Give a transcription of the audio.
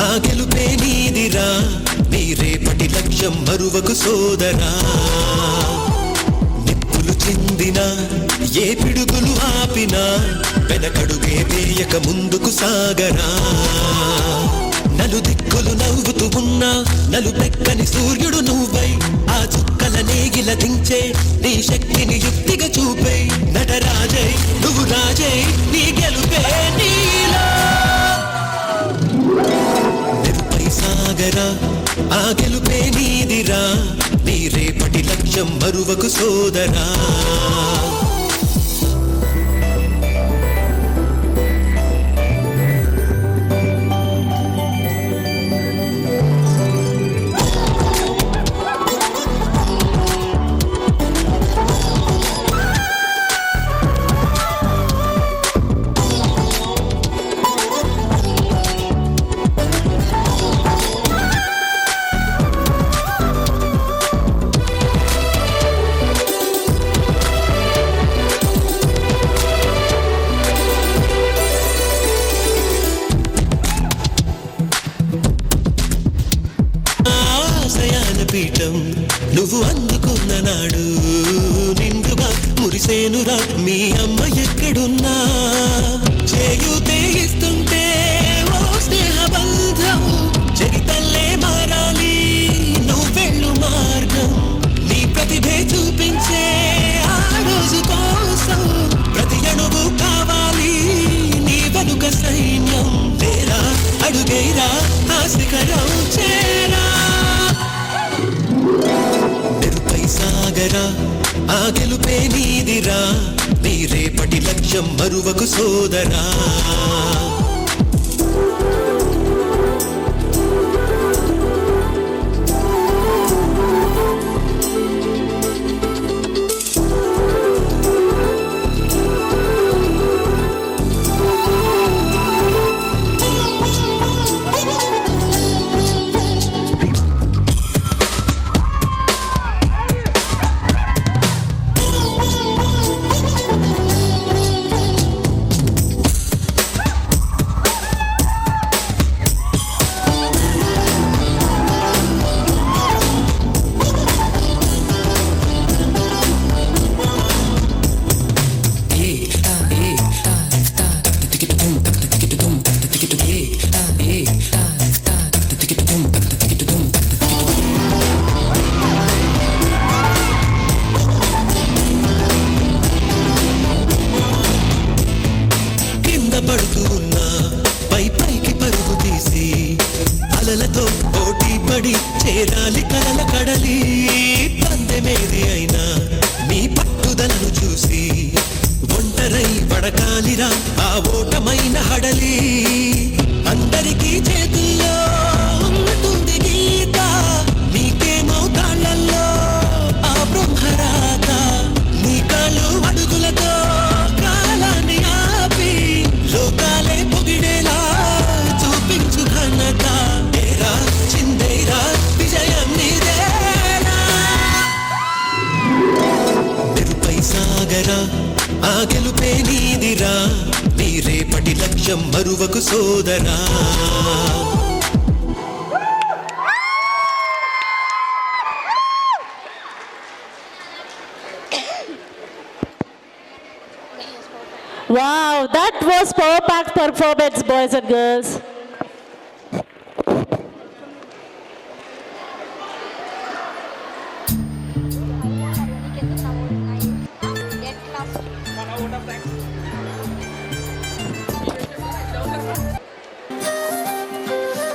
ఆ గెలుపే నీదిరా నీ రేపటి లక్ష్యం మరువకు సోదరా నిప్పులు చిందినా ఏ పిడుగులు ఆపినా వెనకడుగే వేయక ముందుకు సాగరా నలుదిక్కులు నవ్వుతూ ఉన్నా నలుపెక్కని సూర్యుడు నువ్వై ఆ చుక్కల నేగిల దించే నీ శక్తిని యుక్తిగా చూపే నటరాజై నువ్వు రాజై నీ గెలుపే నీలో నిరుపై సాగరా ఆ గెలుపే నీదిరా నీ రేపటి లక్ష్యం మరువకు సోదరా పీఠం నువ్వు అందుకున్న నాడు నిండుగా మురిసేనురా మీ అమ్మ ఎక్కడున్నా చేయూతే ఇస్తుంటే ఓ స్నేహ బంధం చరితల్లే మారాలి నువ్వెళ్ళు మార్గం నీ ప్రతిభే చూపించే ఆ రోజు కోసం ప్రతి అణువు కావాలి నీ వెనుక సైన్యం లేరా అడుగేరా ఆ శిఖరం చేరా సాగరా ఆ గెలుపే నీదిరా నీ రేపటి లక్ష్యం మరువకు సోదరా పడుతూ ఉన్నా పై పైకి పరుగు తీసి అలలతో పోటీ పడి చేరాలి కలల కడలి పందెమేది అయినా నీ పట్టుదలను చూసి ఒంటరై పడకాలిరా ఆ ఓటమైన హడలి అందరికీ చేతుల్లో ఉంటుంది గీత నీకేమో తాళ్ళల్లో ఆ బ్రహ్మరాత నీ కాళ్ళు అడుగులతో కాలాన్ని ఆపి లోకాలే పొగిడేలా చూపించు ఘనత ఏరా చిందేరా విజయం నీదేరా నిరుపై సాగరా ఆ గెలుపే నీదిరా నీ రేపటి లక్ష్యం మరువకు సోదరా Wow, that was power packed performance, boys and girls.